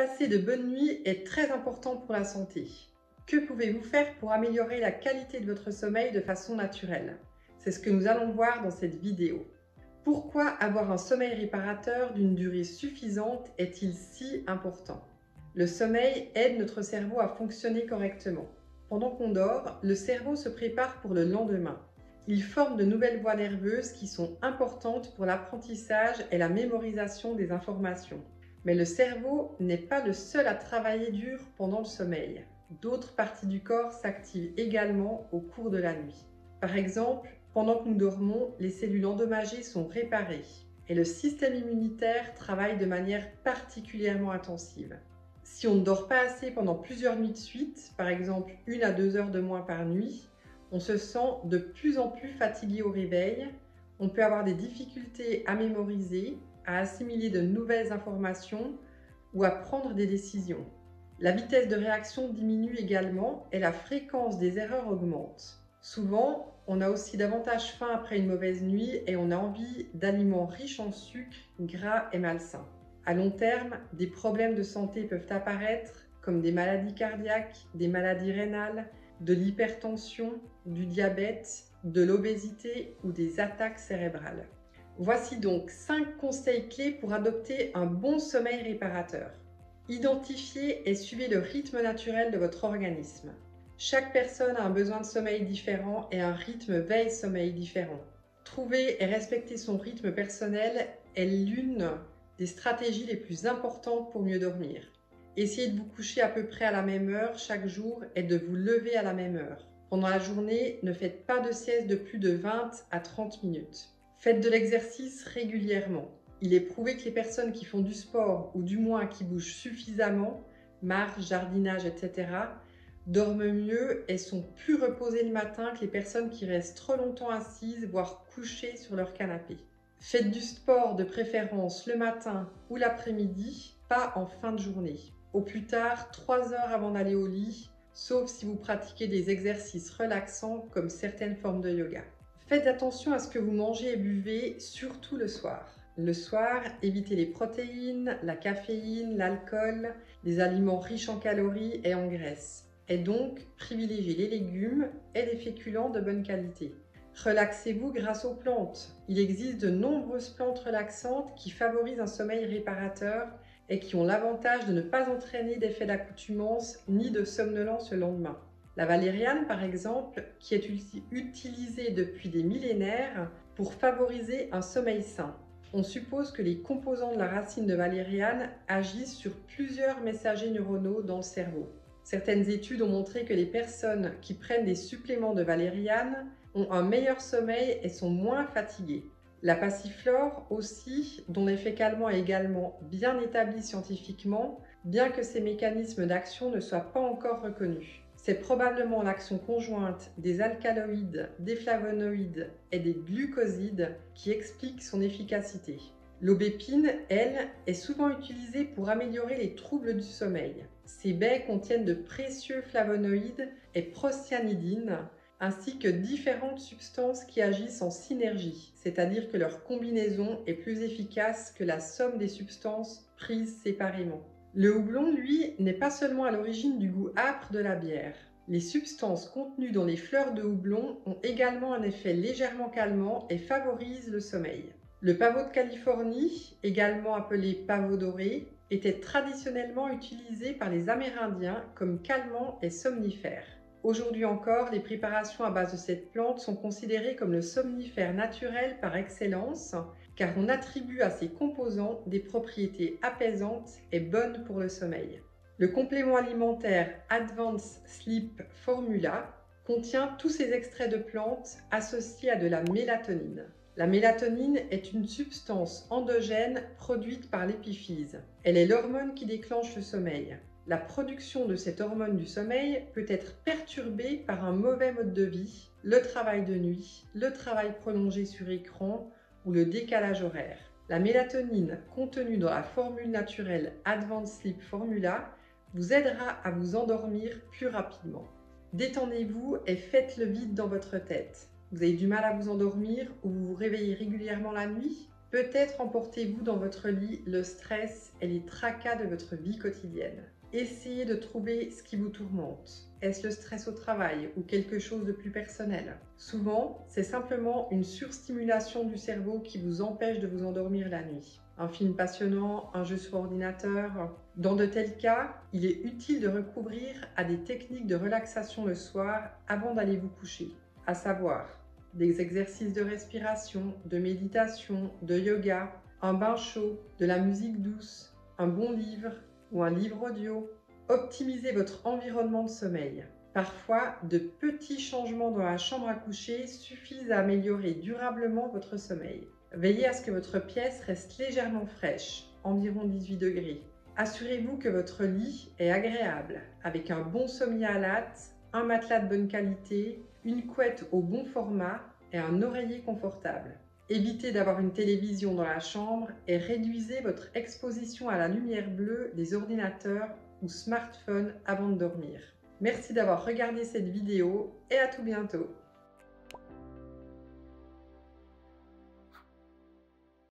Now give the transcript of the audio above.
Passer de bonnes nuits est très important pour la santé. Que pouvez-vous faire pour améliorer la qualité de votre sommeil de façon naturelle? C'est ce que nous allons voir dans cette vidéo. Pourquoi avoir un sommeil réparateur d'une durée suffisante est-il si important? Le sommeil aide notre cerveau à fonctionner correctement. Pendant qu'on dort, le cerveau se prépare pour le lendemain. Il forme de nouvelles voies nerveuses qui sont importantes pour l'apprentissage et la mémorisation des informations. Mais le cerveau n'est pas le seul à travailler dur pendant le sommeil. D'autres parties du corps s'activent également au cours de la nuit. Par exemple, pendant que nous dormons, les cellules endommagées sont réparées et le système immunitaire travaille de manière particulièrement intensive. Si on ne dort pas assez pendant plusieurs nuits de suite, par exemple 1 à 2 heures de moins par nuit, on se sent de plus en plus fatigué au réveil, on peut avoir des difficultés à mémoriser, à assimiler de nouvelles informations ou à prendre des décisions. La vitesse de réaction diminue également et la fréquence des erreurs augmente. Souvent, on a aussi davantage faim après une mauvaise nuit et on a envie d'aliments riches en sucre, gras et malsains. À long terme, des problèmes de santé peuvent apparaître comme des maladies cardiaques, des maladies rénales, de l'hypertension, du diabète, de l'obésité ou des attaques cérébrales. Voici donc 5 conseils clés pour adopter un bon sommeil réparateur. Identifiez et suivez le rythme naturel de votre organisme. Chaque personne a un besoin de sommeil différent et un rythme veille-sommeil différent. Trouver et respecter son rythme personnel est l'une des stratégies les plus importantes pour mieux dormir. Essayez de vous coucher à peu près à la même heure chaque jour et de vous lever à la même heure. Pendant la journée, ne faites pas de sieste de plus de 20 à 30 minutes. Faites de l'exercice régulièrement. Il est prouvé que les personnes qui font du sport ou du moins qui bougent suffisamment, marche, jardinage, etc., dorment mieux et sont plus reposées le matin que les personnes qui restent trop longtemps assises, voire couchées sur leur canapé. Faites du sport de préférence le matin ou l'après-midi, pas en fin de journée. Au plus tard, 3 heures avant d'aller au lit, sauf si vous pratiquez des exercices relaxants comme certaines formes de yoga. Faites attention à ce que vous mangez et buvez, surtout le soir. Le soir, évitez les protéines, la caféine, l'alcool, les aliments riches en calories et en graisse. Et donc, privilégiez les légumes et les féculents de bonne qualité. Relaxez-vous grâce aux plantes. Il existe de nombreuses plantes relaxantes qui favorisent un sommeil réparateur et qui ont l'avantage de ne pas entraîner d'effet d'accoutumance ni de somnolence le lendemain. La valériane, par exemple, qui est utilisée depuis des millénaires pour favoriser un sommeil sain. On suppose que les composants de la racine de valériane agissent sur plusieurs messagers neuronaux dans le cerveau. Certaines études ont montré que les personnes qui prennent des suppléments de valériane ont un meilleur sommeil et sont moins fatiguées. La passiflore aussi, dont l'effet calmant est également bien établi scientifiquement, bien que ces mécanismes d'action ne soient pas encore reconnus. C'est probablement l'action conjointe des alcaloïdes, des flavonoïdes et des glucosides qui explique son efficacité. L'aubépine, elle, est souvent utilisée pour améliorer les troubles du sommeil. Ces baies contiennent de précieux flavonoïdes et procyanidines, ainsi que différentes substances qui agissent en synergie, c'est-à-dire que leur combinaison est plus efficace que la somme des substances prises séparément. Le houblon, lui, n'est pas seulement à l'origine du goût âpre de la bière. Les substances contenues dans les fleurs de houblon ont également un effet légèrement calmant et favorisent le sommeil. Le pavot de Californie, également appelé pavot doré, était traditionnellement utilisé par les Amérindiens comme calmant et somnifère. Aujourd'hui encore, les préparations à base de cette plante sont considérées comme le somnifère naturel par excellence, car on attribue à ces composants des propriétés apaisantes et bonnes pour le sommeil. Le complément alimentaire Advanced Sleep Formula contient tous ces extraits de plantes associés à de la mélatonine. La mélatonine est une substance endogène produite par l'épiphyse. Elle est l'hormone qui déclenche le sommeil. La production de cette hormone du sommeil peut être perturbée par un mauvais mode de vie, le travail de nuit, le travail prolongé sur écran ou le décalage horaire. La mélatonine contenue dans la formule naturelle Advanced Sleep Formula vous aidera à vous endormir plus rapidement. Détendez-vous et faites le vide dans votre tête. Vous avez du mal à vous endormir ou vous vous réveillez régulièrement la nuit? Peut-être emportez-vous dans votre lit le stress et les tracas de votre vie quotidienne. Essayez de trouver ce qui vous tourmente. Est-ce le stress au travail ou quelque chose de plus personnel? Souvent, c'est simplement une surstimulation du cerveau qui vous empêche de vous endormir la nuit. Un film passionnant, un jeu sur ordinateur. Dans de tels cas, il est utile de recourir à des techniques de relaxation le soir avant d'aller vous coucher, à savoir des exercices de respiration, de méditation, de yoga, un bain chaud, de la musique douce, un bon livre ou un livre audio. Optimisez votre environnement de sommeil. Parfois, de petits changements dans la chambre à coucher suffisent à améliorer durablement votre sommeil. Veillez à ce que votre pièce reste légèrement fraîche, environ 18 degrés. Assurez-vous que votre lit est agréable, avec un bon sommier à latte, un matelas de bonne qualité, une couette au bon format et un oreiller confortable. Évitez d'avoir une télévision dans la chambre et réduisez votre exposition à la lumière bleue des ordinateurs ou smartphones avant de dormir. Merci d'avoir regardé cette vidéo et à tout bientôt.